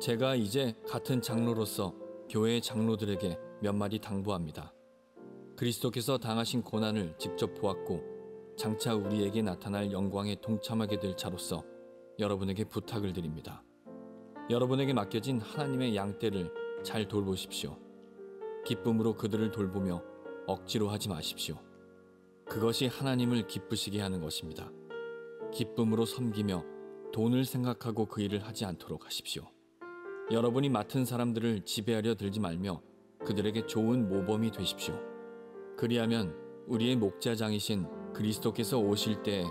제가 이제 같은 장로로서 교회의 장로들에게 몇 마디 당부합니다. 그리스도께서 당하신 고난을 직접 보았고 장차 우리에게 나타날 영광에 동참하게 될 자로서 여러분에게 부탁을 드립니다. 여러분에게 맡겨진 하나님의 양떼를 잘 돌보십시오. 기쁨으로 그들을 돌보며 억지로 하지 마십시오. 그것이 하나님을 기쁘시게 하는 것입니다. 기쁨으로 섬기며 돈을 생각하고 그 일을 하지 않도록 하십시오. 여러분이 맡은 사람들을 지배하려 들지 말며 그들에게 좋은 모범이 되십시오. 그리하면 우리의 목자장이신 그리스도께서 오실 때에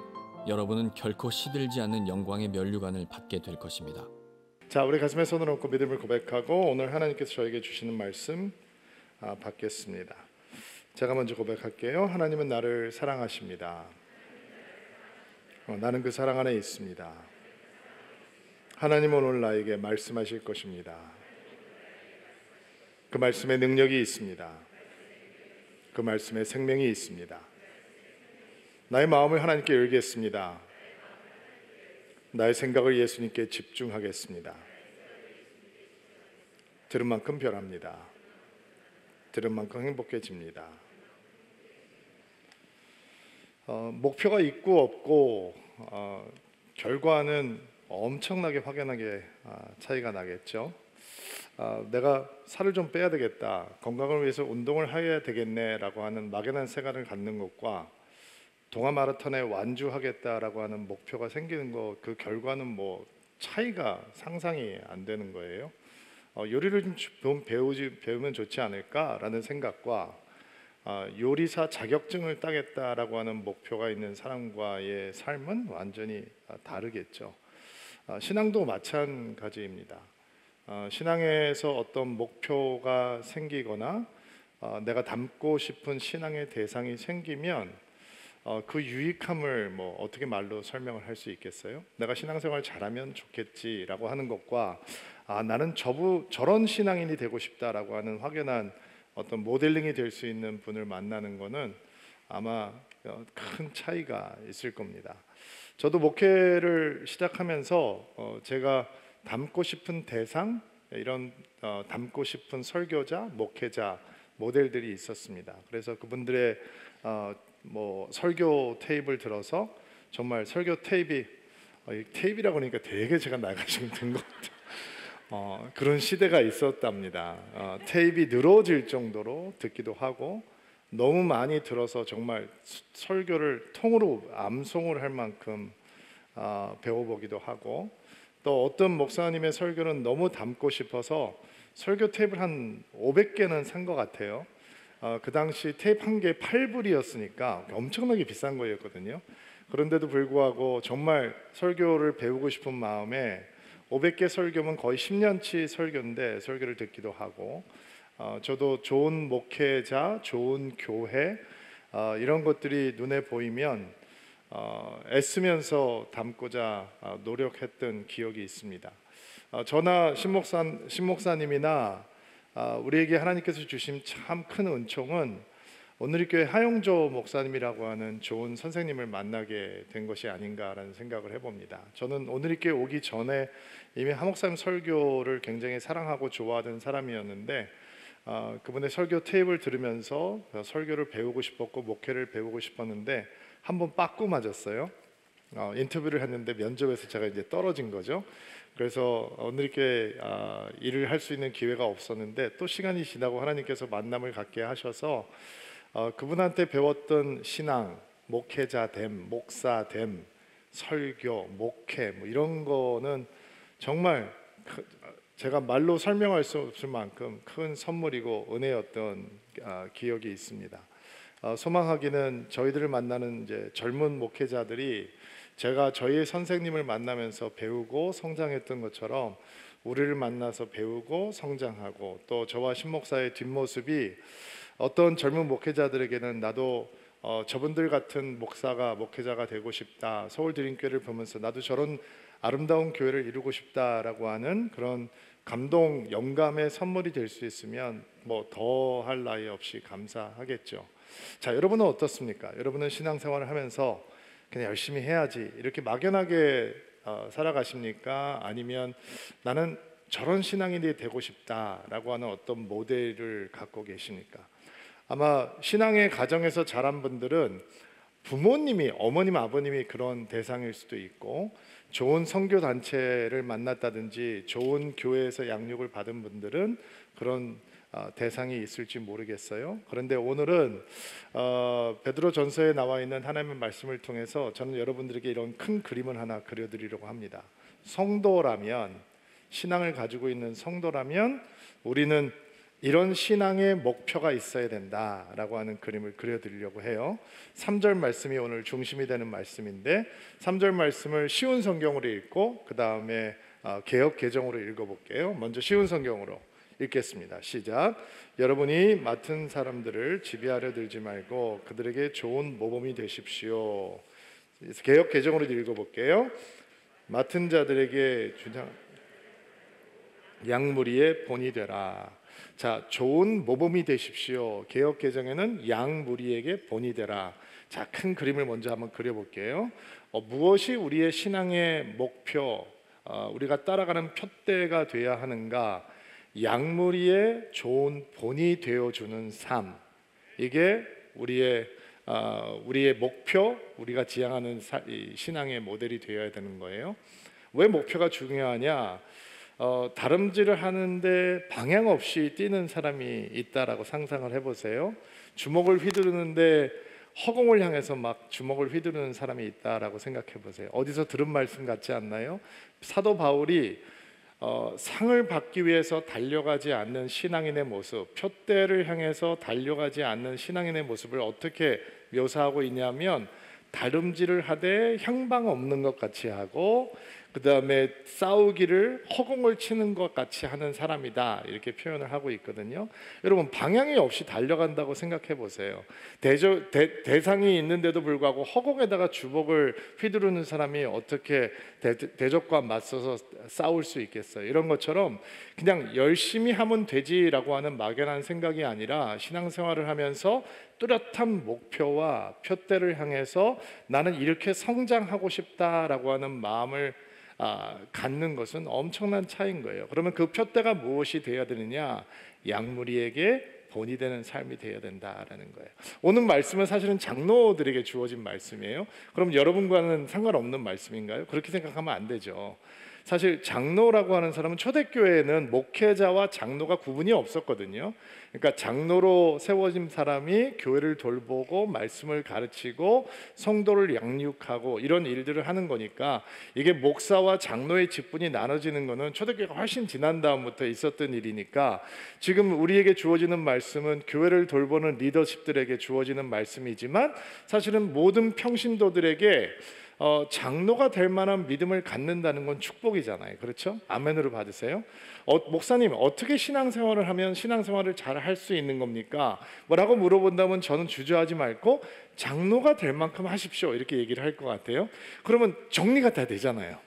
여러분은 결코 시들지 않는 영광의 면류관을 받게 될 것입니다. 자, 우리 가슴에 손을 얹고 믿음을 고백하고 오늘 하나님께서 저에게 주시는 말씀 받겠습니다. 제가 먼저 고백할게요. 하나님은 나를 사랑하십니다. 나는 그 사랑 안에 있습니다. 하나님은 오늘 나에게 말씀하실 것입니다. 그 말씀에 능력이 있습니다. 그 말씀에 생명이 있습니다. 나의 마음을 하나님께 열겠습니다. 나의 생각을 예수님께 집중하겠습니다. 들은 만큼 변합니다. 들은 만큼 행복해집니다. 목표가 있고 없고 결과는 엄청나게 확연하게 차이가 나겠죠. 내가 살을 좀 빼야 되겠다, 건강을 위해서 운동을 해야 되겠네라고 하는 막연한 생각을 갖는 것과 동아 마라톤에 완주하겠다라고 하는 목표가 생기는 것, 그 결과는 뭐 차이가 상상이 안 되는 거예요. 요리를 좀 배우면 좋지 않을까라는 생각과 요리사 자격증을 따겠다라고 하는 목표가 있는 사람과의 삶은 완전히 다르겠죠. 신앙도 마찬가지입니다. 신앙에서 어떤 목표가 생기거나 내가 닮고 싶은 신앙의 대상이 생기면 그 유익함을 뭐 어떻게 말로 설명을 할 수 있겠어요? 내가 신앙생활 잘하면 좋겠지라고 하는 것과 나는 저런 신앙인이 되고 싶다라고 하는 확연한 어떤 모델링이 될 수 있는 분을 만나는 것은 아마 큰 차이가 있을 겁니다. 저도 목회를 시작하면서 제가 닮고 싶은 대상, 이런 닮고 싶은 설교자, 목회자, 모델들이 있었습니다. 그래서 그분들의 설교 테이프를 들어서 정말 설교 테이프라고 하니까 되게 제가 나이가 든 것 같아요. 그런 시대가 있었답니다. 테이프가 늘어질 정도로 듣기도 하고 너무 많이 들어서 정말 설교를 통으로 암송을 할 만큼 배워보기도 하고, 또 어떤 목사님의 설교는 너무 담고 싶어서 설교 테이프를 한 500개는 산 것 같아요. 그 당시 테이프 한 개 8불이었으니까 엄청나게 비싼 거였거든요. 그런데도 불구하고 정말 설교를 배우고 싶은 마음에 500개 설교면 거의 10년치 설교인데 설교를 듣기도 하고, 저도 좋은 목회자, 좋은 교회 이런 것들이 눈에 보이면 애쓰면서 담고자 노력했던 기억이 있습니다. 저나 신목사님이나 우리에게 하나님께서 주신 참 큰 은총은 오늘리교회 하용조 목사님이라고 하는 좋은 선생님을 만나게 된 것이 아닌가라는 생각을 해봅니다. 저는 오늘리교회 오기 전에 이미 하 목사님 설교를 굉장히 사랑하고 좋아하던 사람이었는데 그분의 설교 테이프를 들으면서 설교를 배우고 싶었고 목회를 배우고 싶었는데 한번 빠꾸 맞았어요. 인터뷰를 했는데 면접에서 제가 이제 떨어진 거죠. 그래서 오늘리교회 일을 할 수 있는 기회가 없었는데 또 시간이 지나고 하나님께서 만남을 갖게 하셔서 그분한테 배웠던 신앙, 목회자됨, 목사됨, 설교, 목회 뭐 이런 거는 정말 제가 말로 설명할 수 없을 만큼 큰 선물이고 은혜였던 기억이 있습니다. 소망하기는 저희들을 만나는 이제 젊은 목회자들이 제가 저희의 선생님을 만나면서 배우고 성장했던 것처럼 우리를 만나서 배우고 성장하고, 또 저와 신목사의 뒷모습이 어떤 젊은 목회자들에게는 나도 저분들 같은 목회자가 되고 싶다, 서울 드림교회를 보면서 나도 저런 아름다운 교회를 이루고 싶다라고 하는 그런 감동, 영감의 선물이 될 수 있으면 뭐 더 할 나위 없이 감사하겠죠. 자, 여러분은 어떻습니까? 여러분은 신앙생활을 하면서 그냥 열심히 해야지 이렇게 막연하게 살아가십니까? 아니면 나는 저런 신앙인이 되고 싶다라고 하는 어떤 모델을 갖고 계십니까? 아마 신앙의 가정에서 자란 분들은 부모님이, 어머님, 아버님이 그런 대상일 수도 있고, 좋은 선교 단체를 만났다든지 좋은 교회에서 양육을 받은 분들은 그런 대상이 있을지 모르겠어요. 그런데 오늘은 베드로전서에 나와 있는 하나님의 말씀을 통해서 저는 여러분들에게 이런 큰 그림을 하나 그려드리려고 합니다. 성도라면, 신앙을 가지고 있는 성도라면 우리는 이런 신앙의 목표가 있어야 된다라고 하는 그림을 그려드리려고 해요. 3절 말씀이 오늘 중심이 되는 말씀인데, 3절 말씀을 쉬운 성경으로 읽고 그 다음에 개역 개정으로 읽어볼게요. 먼저 쉬운 성경으로 읽겠습니다. 시작. 여러분이 맡은 사람들을 지배하려 들지 말고 그들에게 좋은 모범이 되십시오. 개역 개정으로 읽어볼게요. 맡은 자들에게 주장 양무리의 본이 되라. 자, 좋은 모범이 되십시오. 개역 개정에는 양무리에게 본이 되라. 자, 큰 그림을 먼저 한번 그려볼게요. 무엇이 우리의 신앙의 목표, 우리가 따라가는 푯대가 돼야 하는가? 양무리의 좋은 본이 되어주는 삶, 이게 우리의 목표, 우리가 지향하는 신앙의 모델이 되어야 되는 거예요. 왜 목표가 중요하냐? 다름질을 하는데 방향 없이 뛰는 사람이 있다라고 상상을 해보세요. 주먹을 휘두르는데 허공을 향해서 막 주먹을 휘두르는 사람이 있다라고 생각해 보세요. 어디서 들은 말씀 같지 않나요? 사도 바울이 상을 받기 위해서 달려가지 않는 신앙인의 모습, 푯대를 향해서 달려가지 않는 신앙인의 모습을 어떻게 묘사하고 있냐면, 다름질을 하되 향방 없는 것 같이 하고 그 다음에 싸우기를 허공을 치는 것 같이 하는 사람이다, 이렇게 표현을 하고 있거든요. 여러분, 방향이 없이 달려간다고 생각해 보세요. 대상이 있는데도 불구하고 허공에다가 주먹을 휘두르는 사람이 어떻게 대적과 맞서서 싸울 수 있겠어요? 이런 것처럼 그냥 열심히 하면 되지라고 하는 막연한 생각이 아니라, 신앙생활을 하면서 뚜렷한 목표와 푯대를 향해서 나는 이렇게 성장하고 싶다라고 하는 마음을 갖는 것은 엄청난 차이인 거예요. 그러면 그 푯대가 무엇이 되어야 되느냐? 양무리에게 본이 되는 삶이 되어야 된다라는 거예요. 오늘 말씀은 사실은 장로들에게 주어진 말씀이에요. 그럼 여러분과는 상관없는 말씀인가요? 그렇게 생각하면 안 되죠. 사실 장로라고 하는 사람은 초대교회에는 목회자와 장로가 구분이 없었거든요. 그러니까 장로로 세워진 사람이 교회를 돌보고 말씀을 가르치고 성도를 양육하고 이런 일들을 하는 거니까, 이게 목사와 장로의 직분이 나눠지는 거는 초대교회가 훨씬 지난 다음부터 있었던 일이니까, 지금 우리에게 주어지는 말씀은 교회를 돌보는 리더십들에게 주어지는 말씀이지만, 사실은 모든 평신도들에게 장로가 될 만한 믿음을 갖는다는 건 축복이잖아요. 그렇죠? 아멘으로 받으세요. 목사님, 어떻게 신앙생활을 하면 신앙생활을 잘 할 수 있는 겁니까? 뭐라고 물어본다면 저는 주저하지 말고 장로가 될 만큼 하십시오, 이렇게 얘기를 할 것 같아요. 그러면 정리가 다 되잖아요.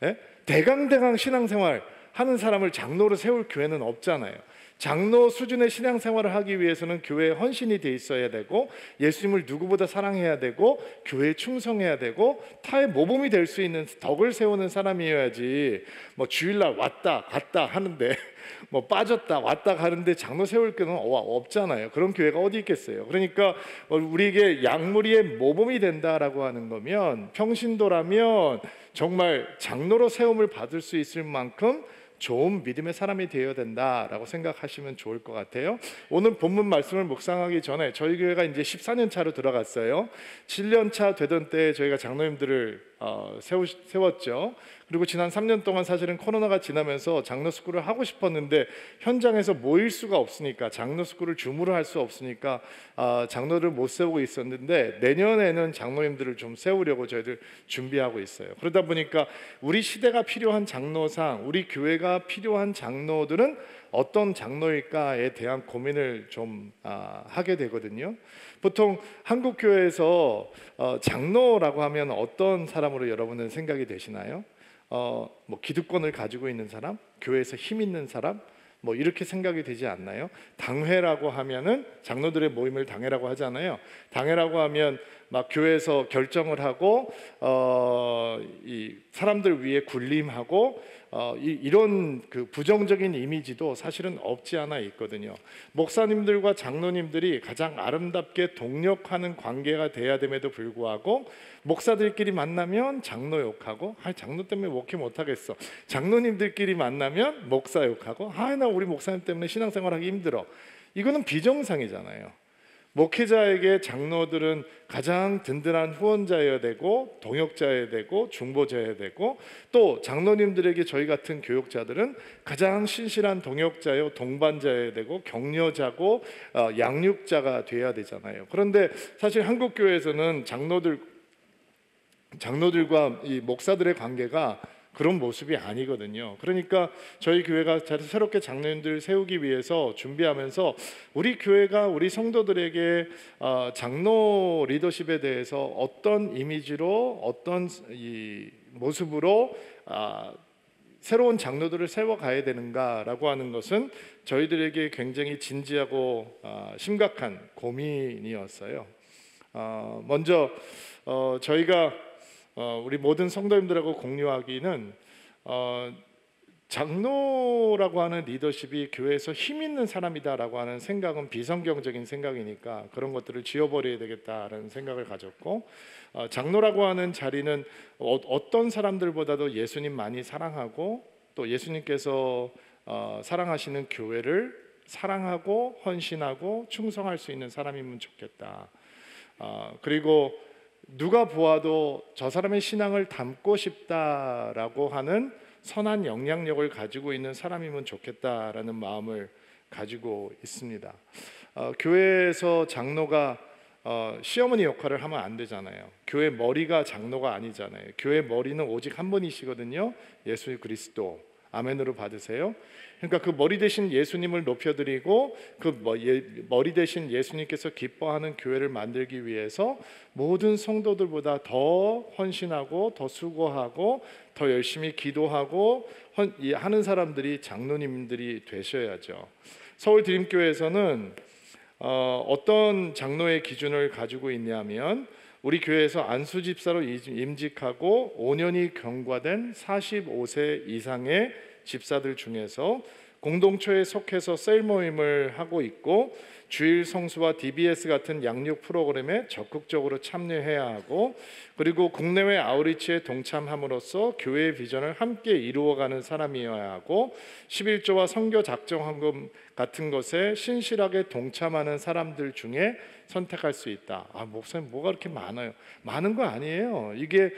예? 대강대강 신앙생활 하는 사람을 장로로 세울 교회는 없잖아요. 장로 수준의 신앙생활을 하기 위해서는 교회에 헌신이 돼 있어야 되고, 예수님을 누구보다 사랑해야 되고, 교회에 충성해야 되고, 타의 모범이 될 수 있는 덕을 세우는 사람이어야지, 뭐 주일날 왔다 갔다 하는데 뭐 빠졌다 왔다 가는데 장로 세울 교회는 없잖아요. 그런 교회가 어디 있겠어요. 그러니까 우리에게 양무리의 모범이 된다라고 하는 거면, 평신도라면 정말 장로로 세움을 받을 수 있을 만큼 좋은 믿음의 사람이 되어야 된다라고 생각하시면 좋을 것 같아요. 오늘 본문 말씀을 묵상하기 전에 저희 교회가 이제 14년 차로 들어갔어요. 7년 차 되던 때 저희가 장로님들을 세웠죠. 그리고 지난 3년 동안 사실은 코로나가 지나면서 장로 스쿨을 하고 싶었는데 현장에서 모일 수가 없으니까, 장로 스쿨을 줌으로 할 수 없으니까 장로를 못 세우고 있었는데, 내년에는 장로님들을 좀 세우려고 저희들 준비하고 있어요. 그러다 보니까 우리 시대가 필요한 장로상, 우리 교회가 필요한 장로들은 어떤 장로일까에 대한 고민을 좀 하게 되거든요. 보통 한국 교회에서 장로라고 하면 어떤 사람으로 여러분은 생각이 되시나요? 뭐 기득권을 가지고 있는 사람, 교회에서 힘 있는 사람, 뭐 이렇게 생각이 되지 않나요? 당회라고 하면은 장로들의 모임을 당회라고 하잖아요. 당회라고 하면 막 교회에서 결정을 하고 이 사람들 위해 군림하고 이런 그 부정적인 이미지도 사실은 없지 않아 있거든요. 목사님들과 장로님들이 가장 아름답게 동력하는 관계가 돼야 됨에도 불구하고 목사들끼리 만나면 장로 욕하고 장로 때문에 목회 못하겠어. 장로님들끼리 만나면 목사 욕하고 나 우리 목사님 때문에 신앙생활하기 힘들어. 이거는 비정상이잖아요. 목회자에게 장로들은 가장 든든한 후원자여야 되고 동역자여야 되고 중보자여야 되고, 또 장로님들에게 저희 같은 교육자들은 가장 신실한 동역자요 동반자여야 되고 격려자고 양육자가 돼야 되잖아요. 그런데 사실 한국 교회에서는 장로들과 이 목사들의 관계가 그런 모습이 아니거든요. 그러니까 저희 교회가 새롭게 장로님들 세우기 위해서 준비하면서 우리 교회가 우리 성도들에게 장로 리더십에 대해서 어떤 이미지로 어떤 이 모습으로 새로운 장로들을 세워가야 되는가라고 하는 것은 저희들에게 굉장히 진지하고 심각한 고민이었어요. 먼저 저희가 우리 모든 성도님들하고 공유하기는 장로라고 하는 리더십이 교회에서 힘 있는 사람이다라고 하는 생각은 비성경적인 생각이니까 그런 것들을 지워버려야 되겠다라는 생각을 가졌고, 장로라고 하는 자리는 어떤 사람들보다도 예수님 많이 사랑하고 또 예수님께서 사랑하시는 교회를 사랑하고 헌신하고 충성할 수 있는 사람이면 좋겠다. 그리고 누가 보아도 저 사람의 신앙을 닮고 싶다라고 하는 선한 영향력을 가지고 있는 사람이면 좋겠다라는 마음을 가지고 있습니다. 교회에서 장로가 시어머니 역할을 하면 안 되잖아요. 교회 머리가 장로가 아니잖아요. 교회 머리는 오직 한 분이시거든요. 예수 그리스도. 아멘으로 받으세요. 그러니까 그 머리 대신 예수님을 높여드리고 그 머리 대신 예수님께서 기뻐하는 교회를 만들기 위해서 모든 성도들보다 더 헌신하고 더 수고하고 더 열심히 기도하고 하는 사람들이 장로님들이 되셔야죠. 서울 드림교회에서는 어떤 장로의 기준을 가지고 있냐면, 우리 교회에서 안수 집사로 임직하고 5년이 경과된 45세 이상의 집사들 중에서 공동체에 속해서 셀 모임을 하고 있고 주일 성수와 DBS 같은 양육 프로그램에 적극적으로 참여해야 하고, 그리고 국내외 아우리치에 동참함으로써 교회의 비전을 함께 이루어가는 사람이어야 하고, 11조와 선교 작정헌금 같은 것에 신실하게 동참하는 사람들 중에 선택할 수 있다. 목사님 뭐가 그렇게 많아요? 많은 거 아니에요. 이게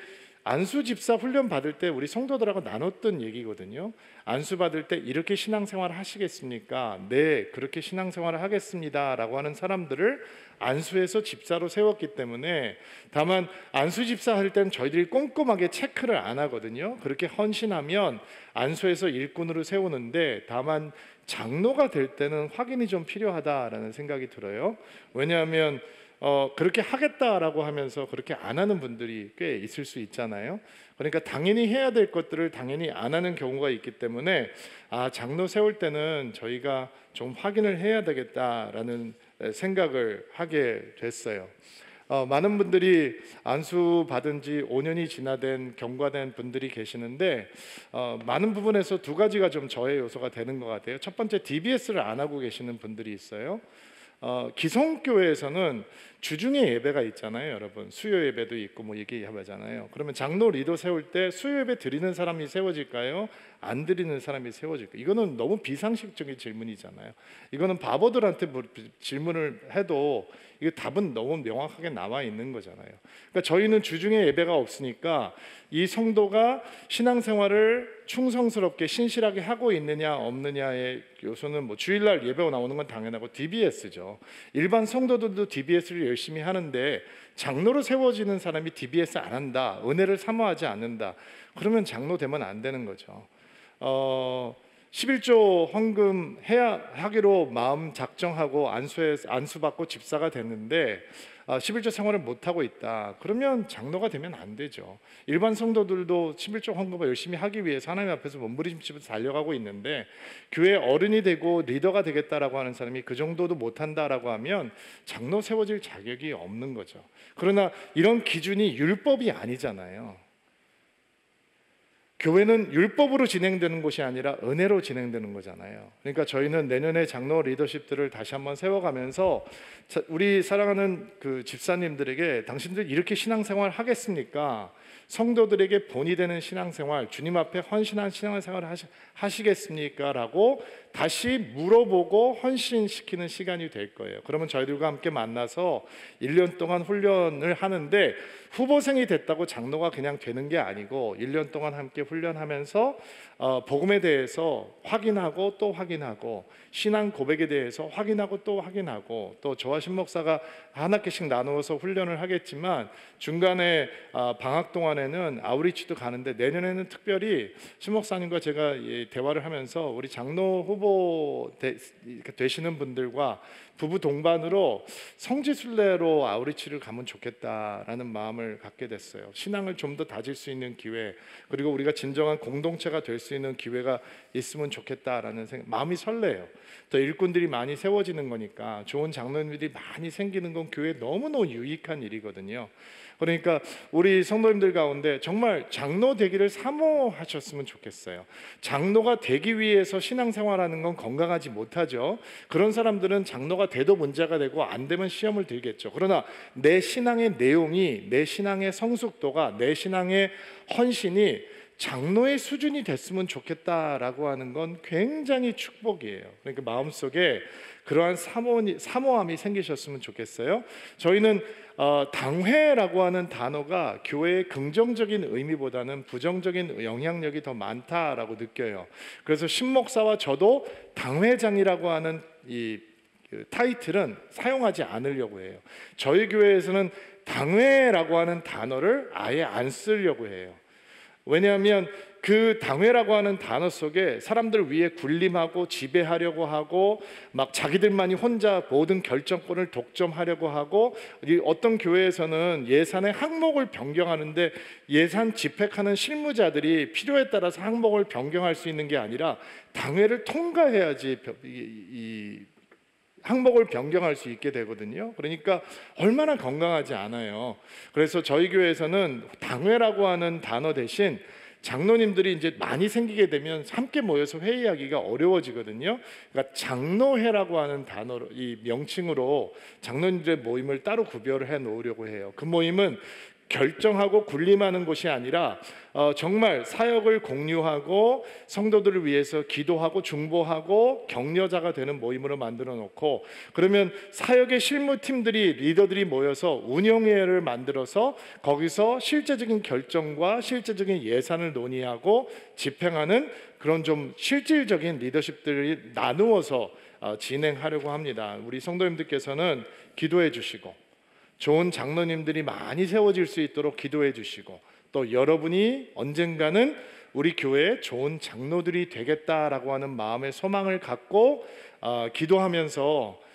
안수 집사 훈련 받을 때 우리 성도들하고 나눴던 얘기거든요. 안수 받을 때 이렇게 신앙생활을 하시겠습니까? 네, 그렇게 신앙생활을 하겠습니다라고 하는 사람들을 안수해서 집사로 세웠기 때문에, 다만 안수 집사 할 때는 저희들이 꼼꼼하게 체크를 안 하거든요. 그렇게 헌신하면 안수해서 일꾼으로 세우는데, 다만 장로가 될 때는 확인이 좀 필요하다라는 생각이 들어요. 왜냐하면 그렇게 하겠다라고 하면서 그렇게 안 하는 분들이 꽤 있을 수 있잖아요. 그러니까 당연히 해야 될 것들을 당연히 안 하는 경우가 있기 때문에 장로 세울 때는 저희가 좀 확인을 해야 되겠다라는 생각을 하게 됐어요. 많은 분들이 안수 받은 지 5년이 지나된 경과된 분들이 계시는데, 많은 부분에서 두 가지가 좀 저의 요소가 되는 것 같아요. 첫 번째, DBS를 안 하고 계시는 분들이 있어요. 기성교회에서는 주중에 예배가 있잖아요, 여러분. 수요 예배도 있고 뭐 얘기하잖아요. 그러면 장로 리더 세울 때 수요 예배 드리는 사람이 세워질까요? 안 드리는 사람이 세워질까요? 이거는 너무 비상식적인 질문이잖아요. 이거는 바보들한테 질문을 해도 이게 답은 너무 명확하게 나와 있는 거잖아요. 그러니까 저희는 주중에 예배가 없으니까 이 성도가 신앙생활을 충성스럽게 신실하게 하고 있느냐 없느냐의 요소는 뭐 주일날 예배 나오는 건 당연하고 DBS죠. 일반 성도들도 DBS를 열심히 하는데 장로로 세워지는 사람이 DBS 안 한다, 은혜를 사모하지 않는다, 그러면 장로 되면 안 되는 거죠. 11조 헌금 해야 하기로 마음 작정하고 안수받고 집사가 됐는데 11조 생활을 못하고 있다. 그러면 장로가 되면 안 되죠. 일반 성도들도 11조 헌금을 열심히 하기 위해서 하나님 앞에서 몸부림치면서 달려가고 있는데, 교회 어른이 되고 리더가 되겠다라고 하는 사람이 그 정도도 못한다라고 하면 장로 세워질 자격이 없는 거죠. 그러나 이런 기준이 율법이 아니잖아요. 교회는 율법으로 진행되는 것이 아니라 은혜로 진행되는 거잖아요. 그러니까 저희는 내년에 장로 리더십들을 다시 한번 세워가면서 우리 사랑하는 그 집사님들에게 당신들 이렇게 신앙생활 하겠습니까? 성도들에게 본이 되는 신앙생활, 주님 앞에 헌신한 신앙생활을 하시겠습니까? 라고 다시 물어보고 헌신시키는 시간이 될 거예요. 그러면 저희들과 함께 만나서 1년 동안 훈련을 하는데, 후보생이 됐다고 장로가 그냥 되는 게 아니고 1년 동안 함께 훈련하면서 복음에 대해서 확인하고 또 확인하고, 신앙 고백에 대해서 확인하고 또 확인하고, 또 저와 신목사가 한 학기씩 나누어서 훈련을 하겠지만 중간에 방학 동안에는 아우리치도 가는데, 내년에는 특별히 신목사님과 제가 대화를 하면서 우리 장로 후보 되시는 분들과 부부 동반으로 성지순례로 아우리치를 가면 좋겠다라는 마음을 갖게 됐어요. 신앙을 좀 더 다질 수 있는 기회, 그리고 우리가 진정한 공동체가 될 수 있는 기회가 있으면 좋겠다라는 마음이 설레요. 더 일꾼들이 많이 세워지는 거니까, 좋은 장로님들이 많이 생기는 건 교회에 너무너무 유익한 일이거든요. 그러니까 우리 성도님들 가운데 정말 장로 되기를 사모하셨으면 좋겠어요. 장로가 되기 위해서 신앙생활하는 건 건강하지 못하죠. 그런 사람들은 장로가 돼도 문제가 되고 안 되면 시험을 들겠죠. 그러나 내 신앙의 내용이, 내 신앙의 성숙도가, 내 신앙의 헌신이 장로의 수준이 됐으면 좋겠다라고 하는 건 굉장히 축복이에요. 그러니까 마음속에 그러한 사모함이 생기셨으면 좋겠어요. 저희는 당회라고 하는 단어가 교회의 긍정적인 의미보다는 부정적인 영향력이 더 많다라고 느껴요. 그래서 신목사와 저도 당회장이라고 하는 이 타이틀은 사용하지 않으려고 해요. 저희 교회에서는 당회라고 하는 단어를 아예 안 쓰려고 해요. 왜냐하면 그 당회라고 하는 단어 속에 사람들 위에 군림하고 지배하려고 하고, 막 자기들만이 혼자 모든 결정권을 독점하려고 하고, 어떤 교회에서는 예산의 항목을 변경하는데 예산 집행하는 실무자들이 필요에 따라서 항목을 변경할 수 있는 게 아니라 당회를 통과해야지 이 항목을 변경할 수 있게 되거든요. 그러니까 얼마나 건강하지 않아요. 그래서 저희 교회에서는 당회라고 하는 단어 대신 장로님들이 이제 많이 생기게 되면 함께 모여서 회의하기가 어려워지거든요. 그러니까 장로회라고 하는 단어로, 이 명칭으로 장로님들의 모임을 따로 구별을 해 놓으려고 해요. 그 모임은 결정하고 군림하는 곳이 아니라 정말 사역을 공유하고 성도들을 위해서 기도하고 중보하고 격려자가 되는 모임으로 만들어 놓고, 그러면 사역의 실무팀들이, 리더들이 모여서 운영회를 만들어서 거기서 실제적인 결정과 실제적인 예산을 논의하고 집행하는 그런 좀 실질적인 리더십들을 나누어서 진행하려고 합니다. 우리 성도님들께서는 기도해 주시고, 좋은 장로님들이 많이 세워질 수 있도록 기도해 주시고, 또 여러분이 언젠가는 우리 교회에 좋은 장로들이 되겠다라고 하는 마음의 소망을 갖고 기도하면서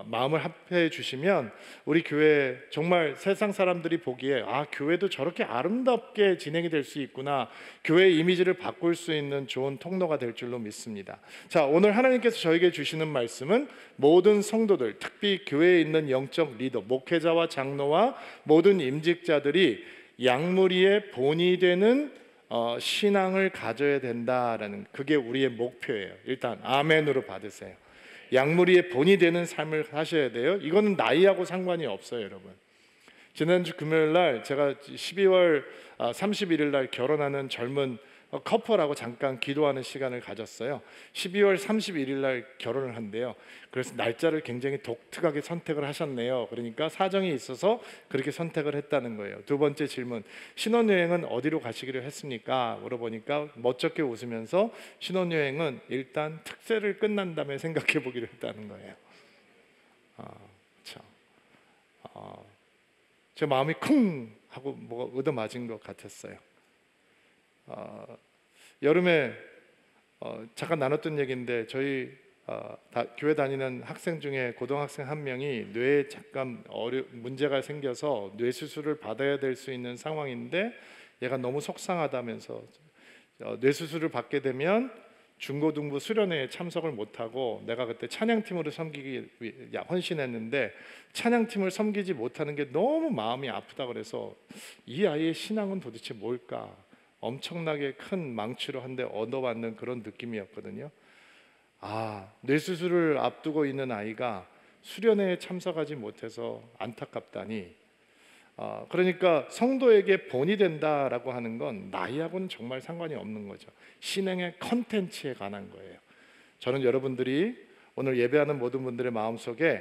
마음을 합해 주시면 우리 교회 정말 세상 사람들이 보기에 교회도 저렇게 아름답게 진행이 될 수 있구나, 교회의 이미지를 바꿀 수 있는 좋은 통로가 될 줄로 믿습니다. 자, 오늘 하나님께서 저에게 주시는 말씀은 모든 성도들, 특히 교회에 있는 영적 리더, 목회자와 장로와 모든 임직자들이 양무리의 본이 되는 신앙을 가져야 된다라는, 그게 우리의 목표예요. 일단 아멘으로 받으세요. 양무리의 본이 되는 삶을 하셔야 돼요. 이거는 나이하고 상관이 없어요, 여러분. 지난주 금요일 날 제가 12월 31일 날 결혼하는 젊은 커플하고 잠깐 기도하는 시간을 가졌어요. 12월 31일 날 결혼을 한대요. 그래서 날짜를 굉장히 독특하게 선택을 하셨네요. 그러니까 사정이 있어서 그렇게 선택을 했다는 거예요. 두 번째 질문, 신혼여행은 어디로 가시기로 했습니까? 물어보니까 멋쩍게 웃으면서 신혼여행은 일단 특세를 끝난 다음에 생각해 보기로 했다는 거예요. 참, 제 마음이 쿵 하고 뭐가 얻어맞은 것 같았어요. 여름에 잠깐 나눴던 얘기인데 저희 교회 다니는 학생 중에 고등학생 한 명이 뇌에 잠깐 문제가 생겨서 뇌 수술을 받아야 될 수 있는 상황인데 얘가 너무 속상하다면서 뇌 수술을 받게 되면 중고등부 수련회에 참석을 못하고, 내가 그때 찬양팀으로 섬기기 헌신했는데 찬양팀을 섬기지 못하는 게 너무 마음이 아프다 그래서 이 아이의 신앙은 도대체 뭘까, 엄청나게 큰 망치로 한 대 얻어맞는 그런 느낌이었거든요. 뇌수술을 앞두고 있는 아이가 수련회에 참석하지 못해서 안타깝다니. 그러니까 성도에게 본이 된다라고 하는 건 나이하고는 정말 상관이 없는 거죠. 신앙의 컨텐츠에 관한 거예요. 저는 여러분들이 오늘 예배하는 모든 분들의 마음속에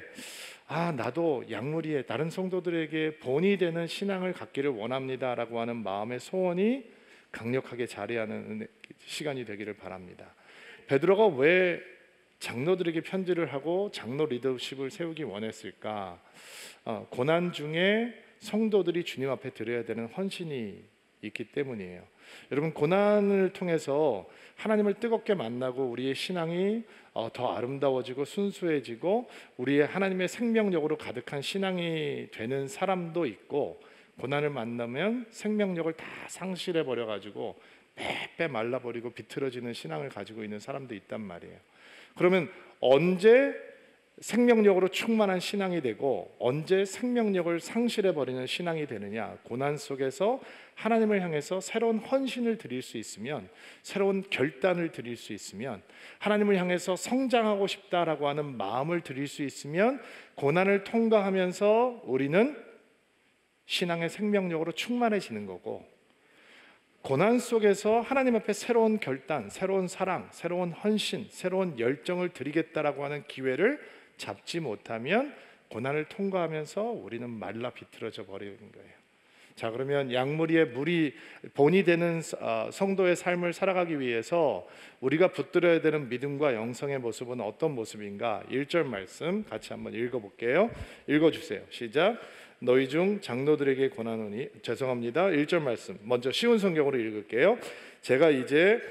나도 양무리에 다른 성도들에게 본이 되는 신앙을 갖기를 원합니다라고 하는 마음의 소원이 강력하게 자리하는 시간이 되기를 바랍니다. 베드로가 왜 장로들에게 편지를 하고 장로 리더십을 세우기 원했을까? 고난 중에 성도들이 주님 앞에 드려야 되는 헌신이 있기 때문이에요. 여러분, 고난을 통해서 하나님을 뜨겁게 만나고 우리의 신앙이 더 아름다워지고 순수해지고 우리의 하나님의 생명력으로 가득한 신앙이 되는 사람도 있고, 고난을 만나면 생명력을 다 상실해 버려 가지고 빼빼 말라버리고 비틀어지는 신앙을 가지고 있는 사람도 있단 말이에요. 그러면 언제 생명력으로 충만한 신앙이 되고 언제 생명력을 상실해 버리는 신앙이 되느냐? 고난 속에서 하나님을 향해서 새로운 헌신을 드릴 수 있으면, 새로운 결단을 드릴 수 있으면, 하나님을 향해서 성장하고 싶다라고 하는 마음을 드릴 수 있으면, 고난을 통과하면서 우리는 신앙의 생명력으로 충만해지는 거고, 고난 속에서 하나님 앞에 새로운 결단, 새로운 사랑, 새로운 헌신, 새로운 열정을 드리겠다라고 하는 기회를 잡지 못하면 고난을 통과하면서 우리는 말라 비틀어져 버리는 거예요. 자, 그러면 양무리의 본이 되는 성도의 삶을 살아가기 위해서 우리가 붙들어야 되는 믿음과 영성의 모습은 어떤 모습인가? 1절 말씀 같이 한번 읽어볼게요. 읽어주세요. 시작. 너희 중 장로들에게 권하노니, 죄송합니다. 1절 말씀 먼저 쉬운 성경으로 읽을게요. 제가 이제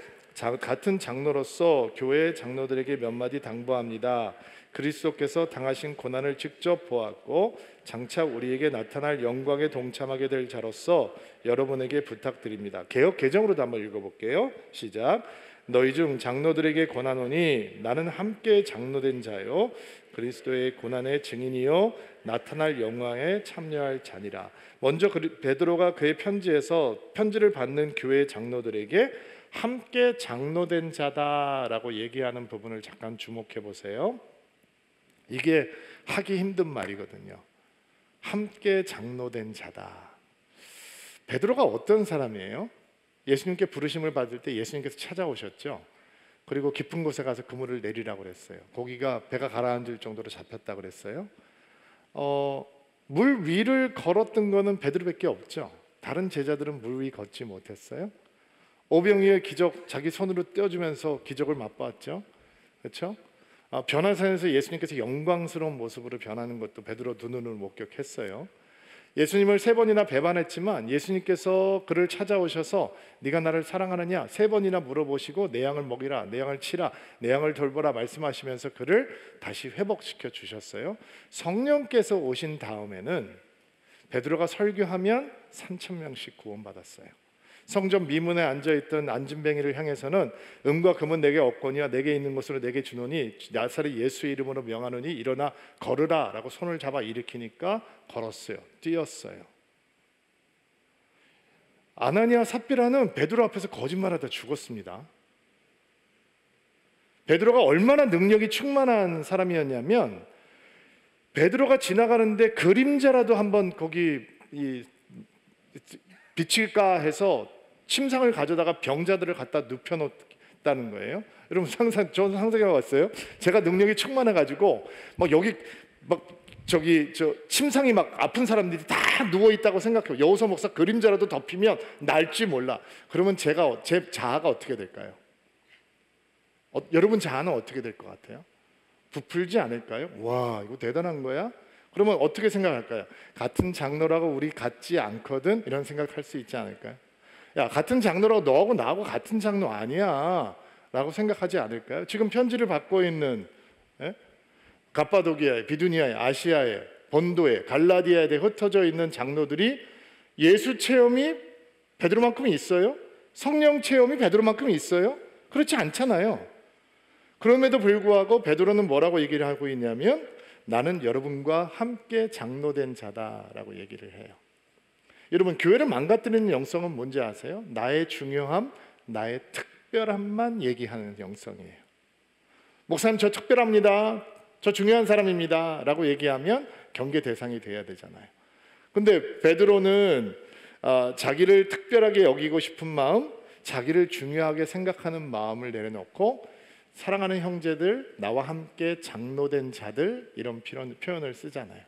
같은 장로로서 교회 장로들에게 몇 마디 당부합니다. 그리스도께서 당하신 고난을 직접 보았고 장차 우리에게 나타날 영광에 동참하게 될 자로서 여러분에게 부탁드립니다. 개역 개정으로도 한번 읽어볼게요. 시작. 너희 중 장로들에게 권하노니 나는 함께 장로된 자요 그리스도의 고난의 증인이요 나타날 영광에 참여할 자니라. 먼저 베드로가 그의 편지에서 편지를 받는 교회 장로들에게 함께 장로된 자다라고 얘기하는 부분을 잠깐 주목해 보세요. 이게 하기 힘든 말이거든요. 함께 장로된 자다. 베드로가 어떤 사람이에요? 예수님께 부르심을 받을 때 예수님께서 찾아오셨죠. 그리고 깊은 곳에 가서 그물을 내리라고 그랬어요. 고기가 배가 가라앉을 정도로 잡혔다 그랬어요. 물 위를 걸었던 거는 베드로밖에 없죠. 다른 제자들은 물 위 걷지 못했어요. 오병이의 기적 자기 손으로 떼어주면서 기적을 맛봤죠. 그렇죠? 변화산에서 예수님께서 영광스러운 모습으로 변하는 것도 베드로 두 눈으로 목격했어요. 예수님을 3번이나 배반했지만 예수님께서 그를 찾아오셔서 네가 나를 사랑하느냐 3번이나 물어보시고 내 양을 먹이라, 내 양을 치라, 내 양을 돌보라 말씀하시면서 그를 다시 회복시켜 주셨어요. 성령께서 오신 다음에는 베드로가 설교하면 3,000명씩 구원받았어요. 성전 미문에 앉아있던 안진뱅이를 향해서는 음과 금은 내게 없거니와 내게 있는 것으로 내게 주노니 나사렛 예수의 이름으로 명하노니 일어나 걸으라 라고 손을 잡아 일으키니까 걸었어요. 뛰었어요. 아나니아 삽비라는 베드로 앞에서 거짓말하다 죽었습니다. 베드로가 얼마나 능력이 충만한 사람이었냐면 베드로가 지나가는데 그림자라도 한번 거기 비칠까 해서 침상을 가져다가 병자들을 갖다 눕혀놓았다는 거예요. 여러분 저는 상상해 봤어요. 제가 능력이 충만해가지고 막 여기 막 침상이 막 아픈 사람들이 다 누워 있다고 생각해요. 여호서 목사 그림자라도 덮이면 날지 몰라. 그러면 제 자아가 어떻게 될까요? 여러분 자아는 어떻게 될 것 같아요? 부풀지 않을까요? 와, 이거 대단한 거야? 그러면 어떻게 생각할까요? 같은 장로라고 우리 같지 않거든? 이런 생각할 수 있지 않을까요? 야, 같은 장로라고 너하고 나하고 같은 장로 아니야 라고 생각하지 않을까요? 지금 편지를 받고 있는 갑바도기아에, 비두니아에, 아시아에, 본도에, 갈라디아에 흩어져 있는 장로들이 예수 체험이 베드로만큼 있어요? 성령 체험이 베드로만큼 있어요? 그렇지 않잖아요. 그럼에도 불구하고 베드로는 뭐라고 얘기를 하고 있냐면 나는 여러분과 함께 장로된 자다라고 얘기를 해요. 여러분, 교회를 망가뜨리는 영성은 뭔지 아세요? 나의 중요함, 나의 특별함만 얘기하는 영성이에요. 목사님 저 특별합니다, 저 중요한 사람입니다 라고 얘기하면 경계 대상이 돼야 되잖아요. 근데 베드로는 자기를 특별하게 여기고 싶은 마음, 자기를 중요하게 생각하는 마음을 내려놓고 사랑하는 형제들, 나와 함께 장로된 자들, 이런 표현을 쓰잖아요.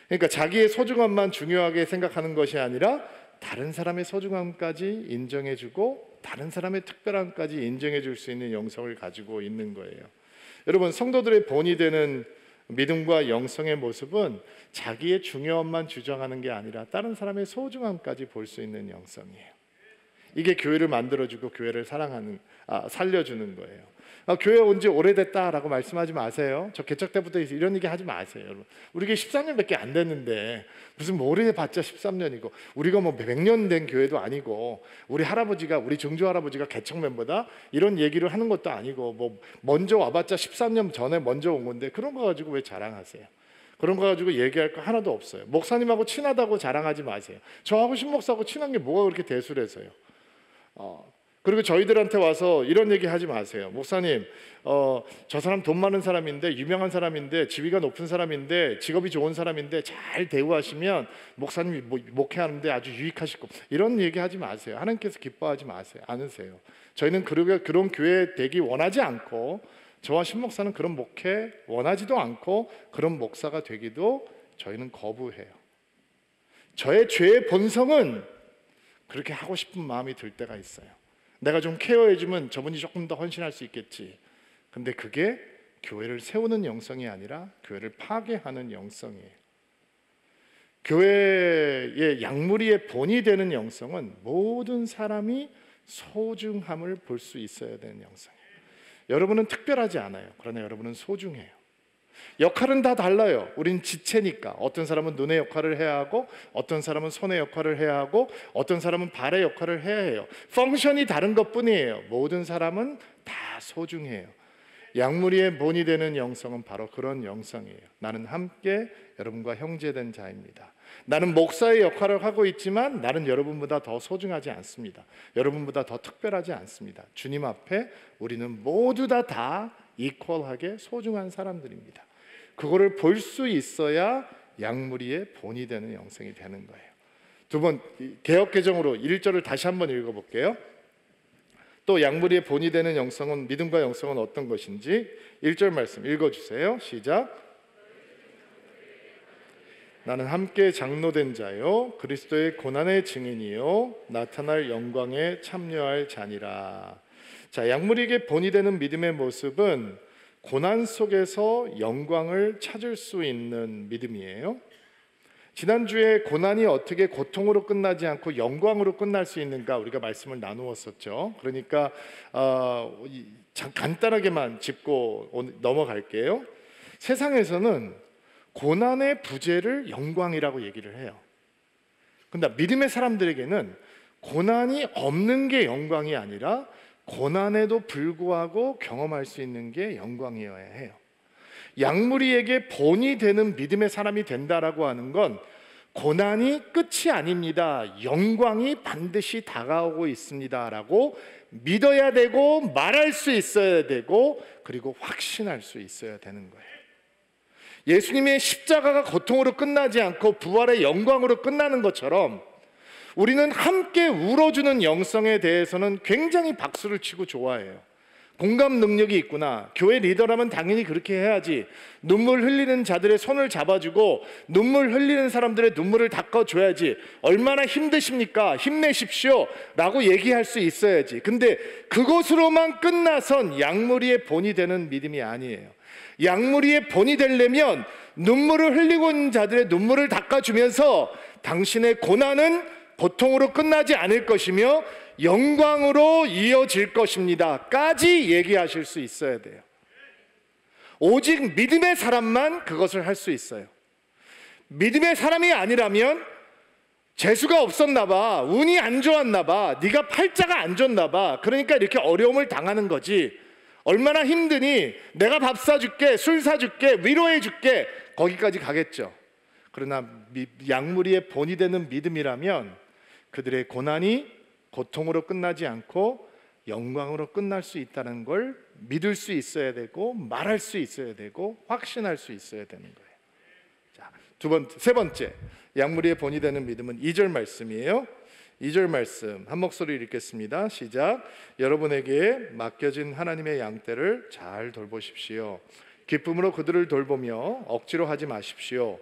그러니까 자기의 소중함만 중요하게 생각하는 것이 아니라 다른 사람의 소중함까지 인정해주고 다른 사람의 특별함까지 인정해줄 수 있는 영성을 가지고 있는 거예요. 여러분, 성도들의 본이 되는 믿음과 영성의 모습은 자기의 중요함만 주장하는 게 아니라 다른 사람의 소중함까지 볼 수 있는 영성이에요. 이게 교회를 만들어주고 교회를 살려주는 거예요. 교회 온 지 오래됐다라고 말씀하지 마세요. 저 개척 때부터 이런 얘기 하지 마세요. 여러분, 우리가 13년밖에 안 됐는데 무슨 뭐 오래봤자 13년이고 우리가 뭐 100년 된 교회도 아니고 우리 할아버지가, 우리 증조 할아버지가 개척 멤버다 이런 얘기를 하는 것도 아니고 뭐 먼저 와봤자 13년 전에 먼저 온 건데 그런 거 가지고 왜 자랑하세요? 그런 거 가지고 얘기할 거 하나도 없어요. 목사님하고 친하다고 자랑하지 마세요. 저하고 신목사하고 친한 게 뭐가 그렇게 대수래서요? 그리고 저희들한테 와서 이런 얘기 하지 마세요. 목사님, 저 사람 돈 많은 사람인데, 유명한 사람인데, 지위가 높은 사람인데, 직업이 좋은 사람인데 잘 대우하시면 목사님이 목회하는데 아주 유익하실 거, 이런 얘기 하지 마세요. 하나님께서 기뻐하지 마세요. 않으세요. 저희는 그런 교회 되기 원하지 않고, 저와 신목사는 그런 목회 원하지도 않고 그런 목사가 되기도 저희는 거부해요. 저의 죄의 본성은 그렇게 하고 싶은 마음이 들 때가 있어요. 내가 좀 케어해주면 저분이 조금 더 헌신할 수 있겠지. 근데 그게 교회를 세우는 영성이 아니라 교회를 파괴하는 영성이에요. 교회의 양무리의 본이 되는 영성은 모든 사람이 소중함을 볼 수 있어야 되는 영성이에요. 여러분은 특별하지 않아요. 그러나 여러분은 소중해요. 역할은 다 달라요. 우린 지체니까. 어떤 사람은 눈의 역할을 해야 하고, 어떤 사람은 손의 역할을 해야 하고, 어떤 사람은 발의 역할을 해야 해요. 펑션이 다른 것뿐이에요. 모든 사람은 다 소중해요. 양무리의 본이 되는 영성은 바로 그런 영성이에요. 나는 함께 여러분과 형제된 자입니다. 나는 목사의 역할을 하고 있지만 나는 여러분보다 더 소중하지 않습니다. 여러분보다 더 특별하지 않습니다. 주님 앞에 우리는 모두 다 이퀄하게 소중한 사람들입니다. 그거를 볼 수 있어야 양무리의 본이 되는 영성이 되는 거예요. 두 번 개역개정으로 1절을 다시 한번 읽어볼게요. 또 양무리의 본이 되는 영성은, 믿음과 영성은 어떤 것인지 1절 말씀 읽어주세요. 시작. 나는 함께 장로된 자요 그리스도의 고난의 증인이요 나타날 영광에 참여할 자니라. 자, 양무리에게 본이 되는 믿음의 모습은 고난 속에서 영광을 찾을 수 있는 믿음이에요. 지난주에 고난이 어떻게 고통으로 끝나지 않고 영광으로 끝날 수 있는가 우리가 말씀을 나누었었죠. 그러니까 간단하게만 짚고 넘어갈게요. 세상에서는 고난의 부재를 영광이라고 얘기를 해요. 근데 믿음의 사람들에게는 고난이 없는 게 영광이 아니라 고난에도 불구하고 경험할 수 있는 게 영광이어야 해요. 양무리에게 본이 되는 믿음의 사람이 된다라고 하는 건 고난이 끝이 아닙니다. 영광이 반드시 다가오고 있습니다라고 믿어야 되고 말할 수 있어야 되고 그리고 확신할 수 있어야 되는 거예요. 예수님의 십자가가 고통으로 끝나지 않고 부활의 영광으로 끝나는 것처럼 우리는 함께 울어주는 영성에 대해서는 굉장히 박수를 치고 좋아해요. 공감 능력이 있구나. 교회 리더라면 당연히 그렇게 해야지. 눈물 흘리는 자들의 손을 잡아주고 눈물 흘리는 사람들의 눈물을 닦아줘야지. 얼마나 힘드십니까? 힘내십시오 라고 얘기할 수 있어야지. 근데 그것으로만 끝나선 양무리의 본이 되는 믿음이 아니에요. 양무리의 본이 되려면 눈물을 흘리고 있는 자들의 눈물을 닦아주면서 당신의 고난은 고통으로 끝나지 않을 것이며 영광으로 이어질 것입니다.까지 얘기하실 수 있어야 돼요. 오직 믿음의 사람만 그것을 할 수 있어요. 믿음의 사람이 아니라면 재수가 없었나 봐, 운이 안 좋았나 봐, 네가 팔자가 안 좋나 봐, 그러니까 이렇게 어려움을 당하는 거지. 얼마나 힘드니, 내가 밥 사줄게, 술 사줄게, 위로해 줄게, 거기까지 가겠죠. 그러나 양무리의 본이 되는 믿음이라면 그들의 고난이 고통으로 끝나지 않고 영광으로 끝날 수 있다는 걸 믿을 수 있어야 되고, 말할 수 있어야 되고, 확신할 수 있어야 되는 거예요. 자, 세 번째, 양무리의 본이 되는 믿음은 2절 말씀이에요. 2절 말씀 한 목소리 읽겠습니다. 시작. 여러분에게 맡겨진 하나님의 양떼를 잘 돌보십시오. 기쁨으로 그들을 돌보며 억지로 하지 마십시오.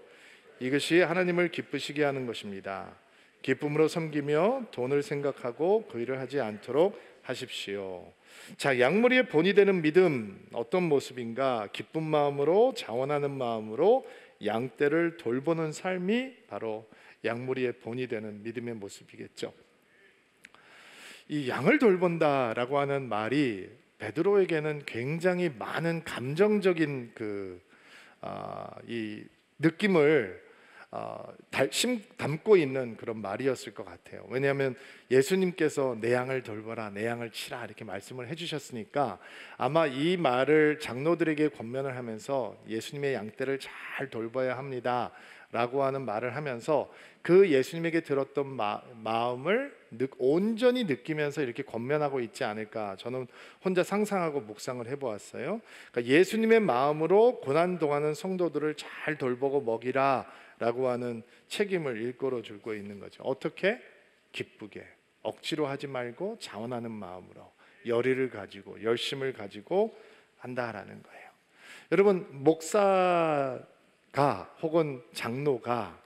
이것이 하나님을 기쁘시게 하는 것입니다. 기쁨으로 섬기며 돈을 생각하고 그 일을 하지 않도록 하십시오. 자, 양무리의 본이 되는 믿음 어떤 모습인가? 기쁜 마음으로, 자원하는 마음으로 양떼를 돌보는 삶이 바로 양무리의 본이 되는 믿음의 모습이겠죠. 이 양을 돌본다라고 하는 말이 베드로에게는 굉장히 많은 감정적인 이 느낌을 담고 있는 그런 말이었을 것 같아요. 왜냐하면 예수님께서 내 양을 돌보라, 내 양을 치라 이렇게 말씀을 해주셨으니까 아마 이 말을 장로들에게 권면을 하면서 예수님의 양떼를 잘 돌봐야 합니다 라고 하는 말을 하면서 그 예수님에게 들었던 마음을 온전히 느끼면서 이렇게 권면하고 있지 않을까, 저는 혼자 상상하고 묵상을 해보았어요. 그러니까 예수님의 마음으로 고난 동안은 성도들을 잘 돌보고 먹이라 라고 하는 책임을 일컬어 주고 있는 거죠. 어떻게? 기쁘게, 억지로 하지 말고 자원하는 마음으로, 열의를 가지고, 열심을 가지고 한다라는 거예요. 여러분, 목사가 혹은 장로가,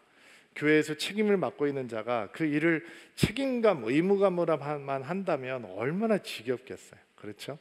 교회에서 책임을 맡고 있는 자가 그 일을 책임감, 의무감으로만 한다면 얼마나 지겹겠어요. 그렇죠?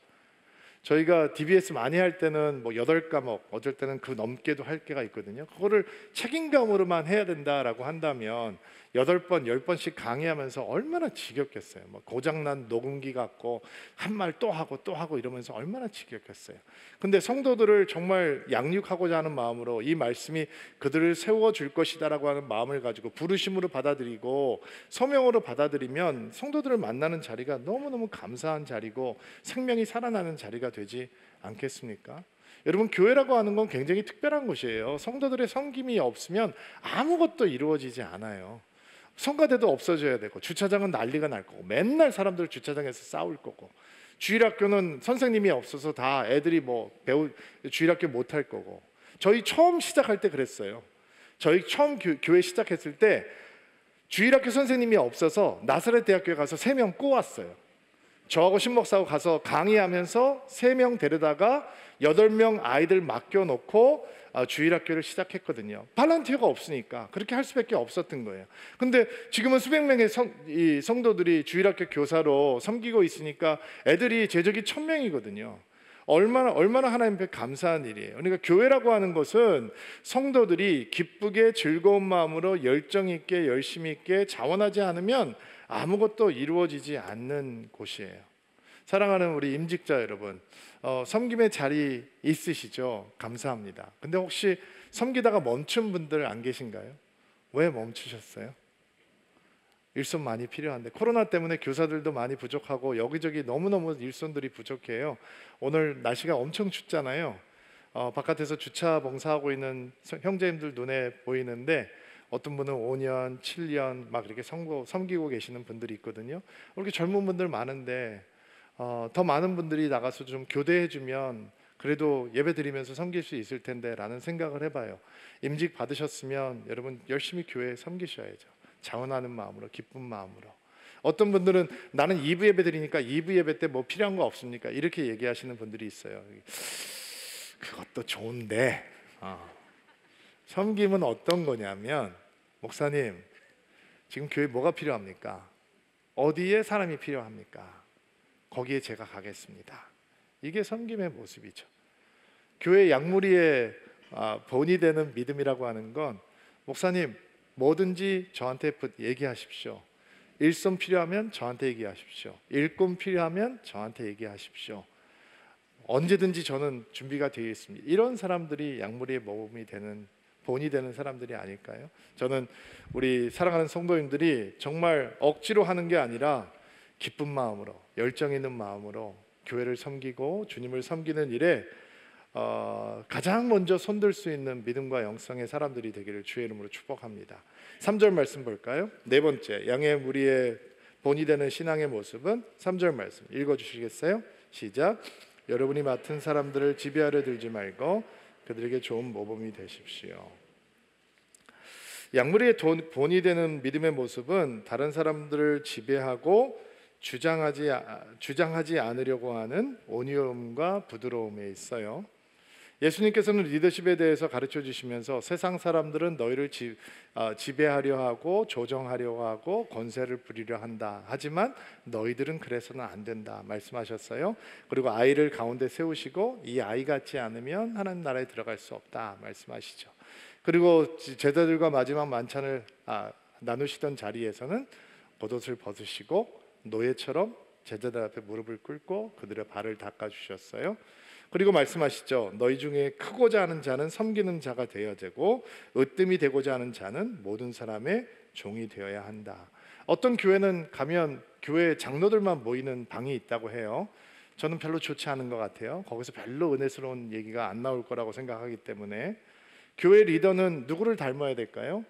저희가 DBS 많이 할 때는 뭐 8과목, 어쩔 때는 그 넘게도 할 때가 있거든요. 그거를 책임감으로만 해야 된다라고 한다면 8번, 10번씩 강의하면서 얼마나 지겹겠어요. 뭐 고장난 녹음기 갖고 한 말 또 하고 이러면서 얼마나 지겹겠어요. 근데 성도들을 정말 양육하고자 하는 마음으로 이 말씀이 그들을 세워줄 것이다라고 하는 마음을 가지고 부르심으로 받아들이고 소명으로 받아들이면 성도들을 만나는 자리가 너무너무 감사한 자리고 생명이 살아나는 자리가 되지 않겠습니까? 여러분, 교회라고 하는 건 굉장히 특별한 곳이에요. 성도들의 섬김이 없으면 아무것도 이루어지지 않아요. 성가대도 없어져야 되고, 주차장은 난리가 날 거고, 맨날 사람들 주차장에서 싸울 거고, 주일학교는 선생님이 없어서 다 애들이 주일학교 못 할 거고. 저희 처음 시작할 때 그랬어요. 저희 처음 교회 시작했을 때 주일학교 선생님이 없어서 나사렛 대학교에 가서 3명 꼬았어요. 저하고 신목사하고 가서 강의하면서 3명 데려다가 8명 아이들 맡겨놓고 주일학교를 시작했거든요. 발란티어가 없으니까 그렇게 할 수밖에 없었던 거예요. 근데 지금은 수백 명의 성도들이 주일학교 교사로 섬기고 있으니까 애들이 제적이 1000명이거든요. 얼마나 하나님 앞에 감사한 일이에요. 그러니까 교회라고 하는 것은 성도들이 기쁘게 즐거운 마음으로 열정 있게 열심히 있게 자원하지 않으면 아무것도 이루어지지 않는 곳이에요. 사랑하는 우리 임직자 여러분, 섬김의 자리 있으시죠? 감사합니다. 근데 혹시 섬기다가 멈춘 분들 안 계신가요? 왜 멈추셨어요? 일손 많이 필요한데, 코로나 때문에 교사들도 많이 부족하고 여기저기 너무너무 일손들이 부족해요. 오늘 날씨가 엄청 춥잖아요. 바깥에서 주차 봉사하고 있는 형제님들 눈에 보이는데 어떤 분은 5년, 7년 막 이렇게 섬기고 계시는 분들이 있거든요. 이렇게 젊은 분들 많은데 더 많은 분들이 나가서 좀 교대해주면 그래도 예배 드리면서 섬길 수 있을 텐데 라는 생각을 해봐요. 임직 받으셨으면 여러분 열심히 교회에 섬기셔야죠. 자원하는 마음으로, 기쁜 마음으로. 어떤 분들은 나는 2부 예배 드리니까 2부 예배 때 뭐 필요한 거 없습니까? 이렇게 얘기하시는 분들이 있어요. 그것도 좋은데 섬김은 어떤 거냐면, 목사님 지금 교회 뭐가 필요합니까? 어디에 사람이 필요합니까? 거기에 제가 가겠습니다. 이게 섬김의 모습이죠. 교회 양무리의 본이 되는 믿음이라고 하는 건, 목사님 뭐든지 저한테 얘기하십시오. 일손 필요하면 저한테 얘기하십시오. 일꾼 필요하면 저한테 얘기하십시오. 언제든지 저는 준비가 되어 있습니다. 이런 사람들이 양무리의 모범이 되는, 본이 되는 사람들이 아닐까요? 저는 우리 사랑하는 성도님들이 정말 억지로 하는 게 아니라 기쁜 마음으로, 열정 있는 마음으로 교회를 섬기고 주님을 섬기는 일에 가장 먼저 손들 수 있는 믿음과 영성의 사람들이 되기를 주의 이름으로 축복합니다. 3절 말씀 볼까요? 네 번째, 양의 무리의 본이 되는 신앙의 모습은 3절 말씀 읽어주시겠어요? 시작. 여러분이 맡은 사람들을 지배하려 들지 말고 그들에게 좋은 모범이 되십시오. 양무리의 본이 되는 믿음의 모습은 다른 사람들을 지배하고 주장하지 않으려고 하는 온유함과 부드러움에 있어요. 예수님께서는 리더십에 대해서 가르쳐 주시면서 세상 사람들은 너희를 지배하려 하고 조정하려 하고 권세를 부리려 한다. 하지만 너희들은 그래서는 안 된다 말씀하셨어요. 그리고 아이를 가운데 세우시고 이 아이 같지 않으면 하나님 나라에 들어갈 수 없다 말씀하시죠. 그리고 제자들과 마지막 만찬을 나누시던 자리에서는 겉옷을 벗으시고 노예처럼 제자들 앞에 무릎을 꿇고 그들의 발을 닦아주셨어요. 그리고 말씀하시죠. 너희 중에 크고자 하는 자는 섬기는 자가 되어야 되고 으뜸이 되고자 하는 자는 모든 사람의 종이 되어야 한다. 어떤 교회는 가면 교회 장로들만 모이는 방이 있다고 해요. 저는 별로 좋지 않은 것 같아요. 거기서 별로 은혜스러운 얘기가 안 나올 거라고 생각하기 때문에 교회 리더는 누구를 닮아야 될까요?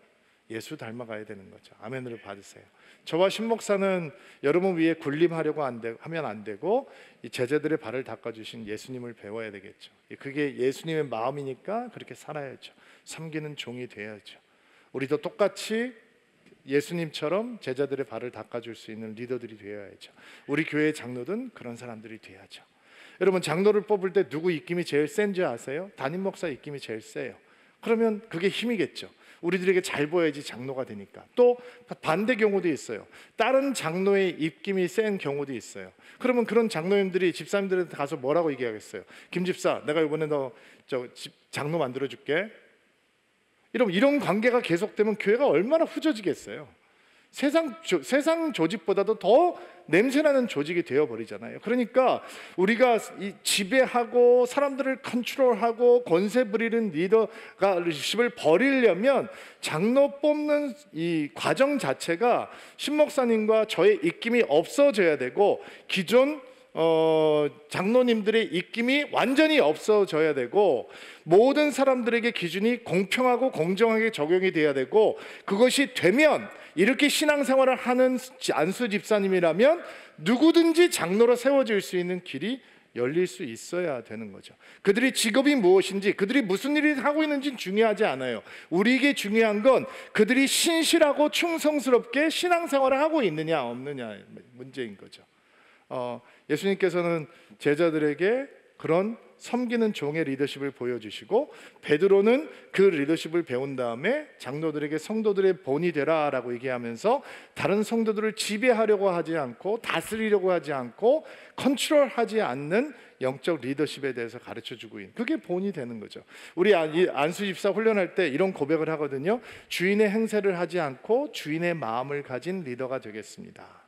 예수 닮아가야 되는 거죠. 아멘을 받으세요. 저와 신목사는 여러분 위에 군림하려고 하면 안 되고 이 제자들의 발을 닦아주신 예수님을 배워야 되겠죠. 그게 예수님의 마음이니까 그렇게 살아야죠. 섬기는 종이 되어야죠. 우리도 똑같이 예수님처럼 제자들의 발을 닦아줄 수 있는 리더들이 되어야죠. 우리 교회의 장로든 그런 사람들이 돼야죠. 여러분 장로를 뽑을 때 누구 입김이 제일 센지 아세요? 담임 목사 입김이 제일 세요. 그러면 그게 힘이겠죠. 우리들에게 잘 보여야지 장로가 되니까. 또 반대 경우도 있어요. 다른 장로의 입김이 센 경우도 있어요. 그러면 그런 장로님들이 집사님들한테 가서 뭐라고 얘기하겠어요? 김 집사, 내가 이번에 너 장로 만들어줄게. 이런 관계가 계속되면 교회가 얼마나 후져지겠어요. 세상 조직보다도 더 냄새나는 조직이 되어버리잖아요. 그러니까 우리가 이 지배하고 사람들을 컨트롤하고 권세 부리는 리더십을 버리려면 장로 뽑는 이 과정 자체가 신목사님과 저의 입김이 없어져야 되고 기존 장로님들의 입김이 완전히 없어져야 되고 모든 사람들에게 기준이 공평하고 공정하게 적용이 돼야 되고 그것이 되면 이렇게 신앙생활을 하는 안수 집사님이라면 누구든지 장로로 세워질 수 있는 길이 열릴 수 있어야 되는 거죠. 그들의 직업이 무엇인지 그들이 무슨 일을 하고 있는지는 중요하지 않아요. 우리에게 중요한 건 그들이 신실하고 충성스럽게 신앙생활을 하고 있느냐 없느냐의 문제인 거죠. 예수님께서는 제자들에게 그런 섬기는 종의 리더십을 보여주시고 베드로는 그 리더십을 배운 다음에 장로들에게 성도들의 본이 되라라고 얘기하면서 다른 성도들을 지배하려고 하지 않고 다스리려고 하지 않고 컨트롤하지 않는 영적 리더십에 대해서 가르쳐주고 있는 그게 본이 되는 거죠. 우리 안수 집사 훈련할 때 이런 고백을 하거든요. 주인의 행세를 하지 않고 주인의 마음을 가진 리더가 되겠습니다.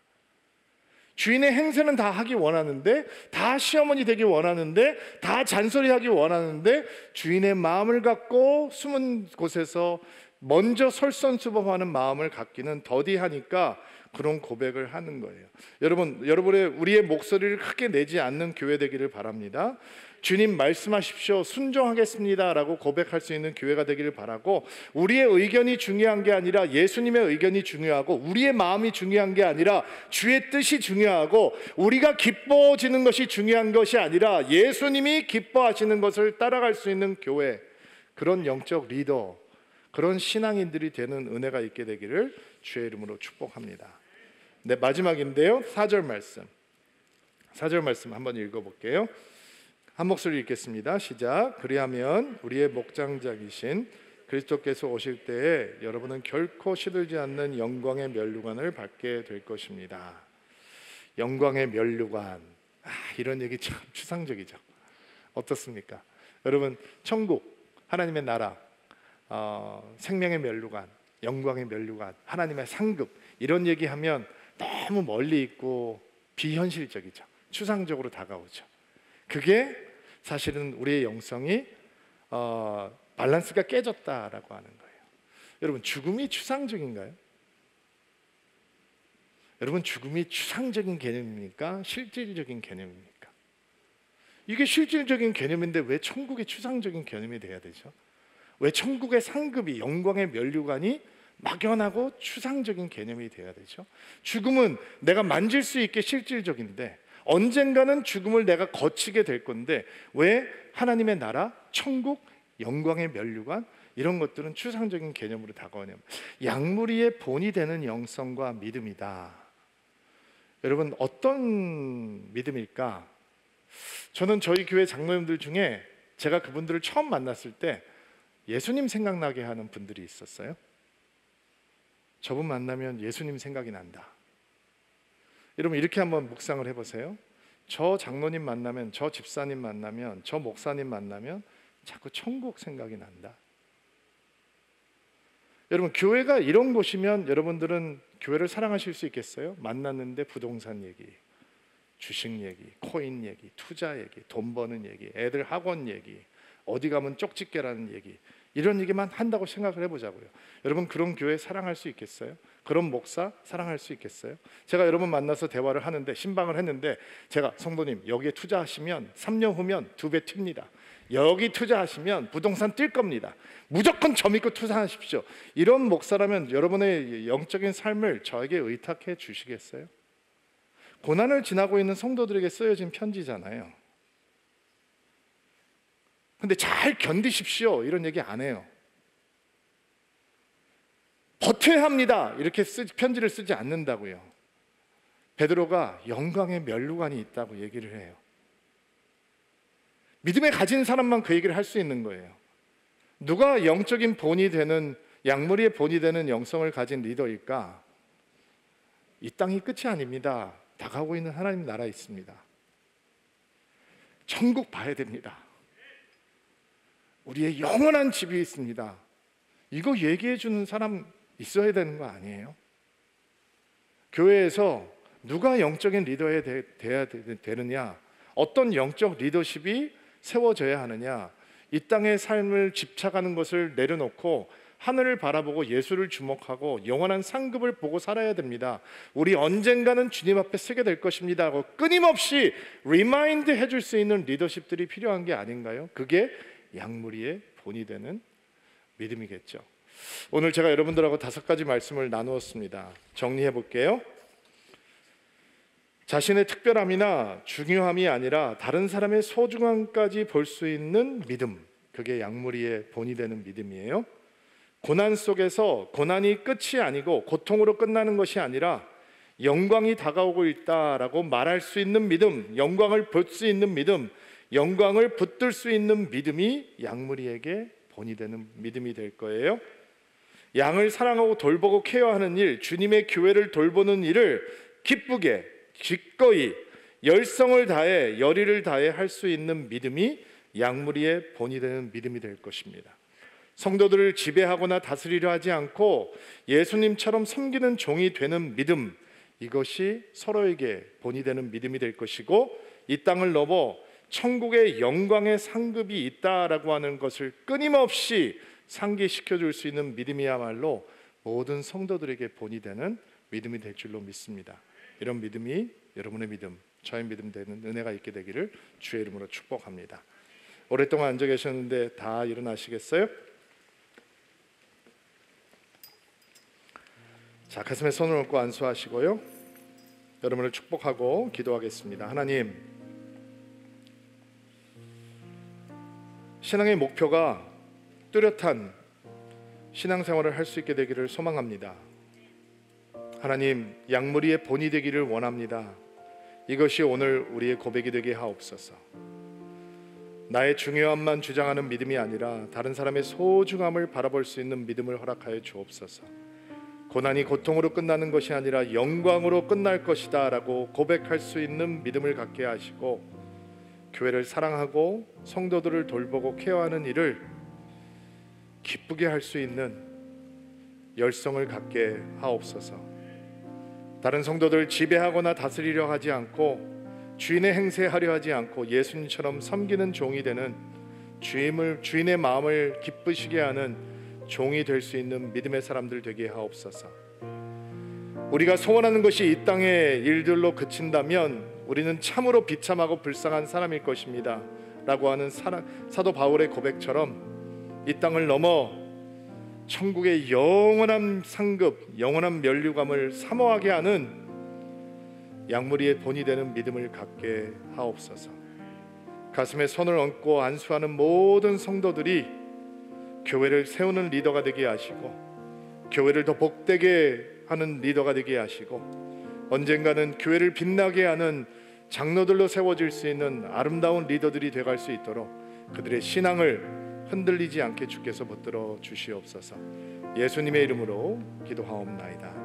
주인의 행세는 다 하기 원하는데 다 시어머니 되기 원하는데 다 잔소리하기 원하는데 주인의 마음을 갖고 숨은 곳에서 먼저 설선수범하는 마음을 갖기는 더디하니까 그런 고백을 하는 거예요. 여러분의 우리의 목소리를 크게 내지 않는 교회 되기를 바랍니다. 주님 말씀하십시오 순종하겠습니다 라고 고백할 수 있는 교회가 되기를 바라고 우리의 의견이 중요한 게 아니라 예수님의 의견이 중요하고 우리의 마음이 중요한 게 아니라 주의 뜻이 중요하고 우리가 기뻐지는 것이 중요한 것이 아니라 예수님이 기뻐하시는 것을 따라갈 수 있는 교회, 그런 영적 리더, 그런 신앙인들이 되는 은혜가 있게 되기를 주의 이름으로 축복합니다. 네, 마지막인데요. 4절 말씀 한번 읽어볼게요. 한 목소리 읽겠습니다. 시작. 그리하면 우리의 목장자이신 그리스도께서 오실 때에 여러분은 결코 시들지 않는 영광의 면류관을 받게 될 것입니다. 영광의 면류관, 이런 얘기 참 추상적이죠. 어떻습니까? 여러분, 천국, 하나님의 나라, 생명의 면류관, 영광의 면류관, 하나님의 상급, 이런 얘기하면 너무 멀리 있고 비현실적이죠. 추상적으로 다가오죠. 그게 사실은 우리의 영성이 밸런스가 깨졌다라고 하는 거예요. 여러분, 죽음이 추상적인가요? 여러분, 죽음이 추상적인 개념입니까? 실질적인 개념입니까? 이게 실질적인 개념인데 왜 천국의 추상적인 개념이 돼야 되죠? 왜 천국의 상급이, 영광의 면류관이 막연하고 추상적인 개념이 돼야 되죠? 죽음은 내가 만질 수 있게 실질적인데 언젠가는 죽음을 내가 거치게 될 건데 왜 하나님의 나라, 천국, 영광의 면류관 이런 것들은 추상적인 개념으로 다가오냐면 양무리의 본이 되는 영성과 믿음이다. 여러분, 어떤 믿음일까? 저는 저희 교회 장로님들 중에 제가 그분들을 처음 만났을 때 예수님 생각나게 하는 분들이 있었어요. 저분 만나면 예수님 생각이 난다. 여러분, 이렇게 한번 묵상을 해보세요. 저 장로님 만나면, 저 집사님 만나면, 저 목사님 만나면 자꾸 천국 생각이 난다. 여러분, 교회가 이런 곳이면 여러분들은 교회를 사랑하실 수 있겠어요? 만났는데 부동산 얘기, 주식 얘기, 코인 얘기, 투자 얘기, 돈 버는 얘기, 애들 학원 얘기, 어디 가면 쪽집게라는 얘기, 이런 얘기만 한다고 생각을 해보자고요. 여러분, 그런 교회 사랑할 수 있겠어요? 그런 목사 사랑할 수 있겠어요? 제가 여러분 만나서 대화를 하는데, 신방을 했는데 제가 성도님 여기에 투자하시면 3년 후면 2배 튑니다. 여기 투자하시면 부동산 뛸 겁니다. 무조건 저 믿고 투자하십시오. 이런 목사라면 여러분의 영적인 삶을 저에게 의탁해 주시겠어요? 고난을 지나고 있는 성도들에게 쓰여진 편지잖아요. 근데 잘 견디십시오 이런 얘기 안 해요. 버텨야 합니다 이렇게 편지를 쓰지 않는다고요. 베드로가 영광의 면류관이 있다고 얘기를 해요. 믿음에 가진 사람만 그 얘기를 할 수 있는 거예요. 누가 영적인 본이 되는, 양무리의 본이 되는 영성을 가진 리더일까? 이 땅이 끝이 아닙니다. 다가오고 있는 하나님 나라 있습니다. 천국 봐야 됩니다. 우리의 영원한 집이 있습니다. 이거 얘기해 주는 사람 있어야 되는 거 아니에요? 교회에서 누가 영적인 리더에 돼야 되느냐, 어떤 영적 리더십이 세워져야 하느냐, 이 땅의 삶을 집착하는 것을 내려놓고 하늘을 바라보고 예수를 주목하고 영원한 상급을 보고 살아야 됩니다. 우리 언젠가는 주님 앞에 서게 될 것입니다 하고 끊임없이 리마인드 해줄 수 있는 리더십들이 필요한 게 아닌가요? 그게 양무리의 본이 되는 믿음이겠죠. 오늘 제가 여러분들하고 5가지 말씀을 나누었습니다. 정리해 볼게요. 자신의 특별함이나 중요함이 아니라 다른 사람의 소중함까지 볼 수 있는 믿음, 그게 양무리의 본이 되는 믿음이에요. 고난 속에서 고난이 끝이 아니고 고통으로 끝나는 것이 아니라 영광이 다가오고 있다라고 말할 수 있는 믿음, 영광을 볼 수 있는 믿음, 영광을 붙들 수 있는 믿음이 양무리에게 본이 되는 믿음이 될 거예요. 양을 사랑하고 돌보고 케어하는 일, 주님의 교회를 돌보는 일을 기쁘게, 기꺼이, 열성을 다해, 열의를 다해 할 수 있는 믿음이 양무리의 본이 되는 믿음이 될 것입니다. 성도들을 지배하거나 다스리려 하지 않고 예수님처럼 섬기는 종이 되는 믿음, 이것이 서로에게 본이 되는 믿음이 될 것이고, 이 땅을 넘어 천국의 영광의 상급이 있다라고 하는 것을 끊임없이 상기시켜 줄 수 있는 믿음이야말로 모든 성도들에게 본이 되는 믿음이 될 줄로 믿습니다. 이런 믿음이 여러분의 믿음, 저의 믿음 되는 은혜가 있게 되기를 주의 이름으로 축복합니다. 오랫동안 앉아 계셨는데 다 일어나시겠어요? 자, 가슴에 손을 얹고 안수하시고요. 여러분을 축복하고 기도하겠습니다. 하나님, 신앙의 목표가 뚜렷한 신앙생활을 할 수 있게 되기를 소망합니다. 하나님, 양무리의 본이 되기를 원합니다. 이것이 오늘 우리의 고백이 되게 하옵소서. 나의 중요함만 주장하는 믿음이 아니라 다른 사람의 소중함을 바라볼 수 있는 믿음을 허락하여 주옵소서. 고난이 고통으로 끝나는 것이 아니라 영광으로 끝날 것이다 라고 고백할 수 있는 믿음을 갖게 하시고, 교회를 사랑하고 성도들을 돌보고 케어하는 일을 기쁘게 할 수 있는 열성을 갖게 하옵소서. 다른 성도들 지배하거나 다스리려 하지 않고 주인의 행세하려 하지 않고 예수님처럼 섬기는 종이 되는 주인의 마음을 기쁘시게 하는 종이 될 수 있는 믿음의 사람들 되게 하옵소서. 우리가 소원하는 것이 이 땅의 일들로 그친다면 우리는 참으로 비참하고 불쌍한 사람일 것입니다 라고 하는 사도 바울의 고백처럼 이 땅을 넘어 천국의 영원한 상급, 영원한 면류감을 사모하게 하는 양무리의 본이 되는 믿음을 갖게 하옵소서. 가슴에 손을 얹고 안수하는 모든 성도들이 교회를 세우는 리더가 되게 하시고 교회를 더 복되게 하는 리더가 되게 하시고 언젠가는 교회를 빛나게 하는 장로들로 세워질 수 있는 아름다운 리더들이 되어갈 수 있도록 그들의 신앙을 흔들리지 않게 주께서 붙들어 주시옵소서. 예수님의 이름으로 기도하옵나이다.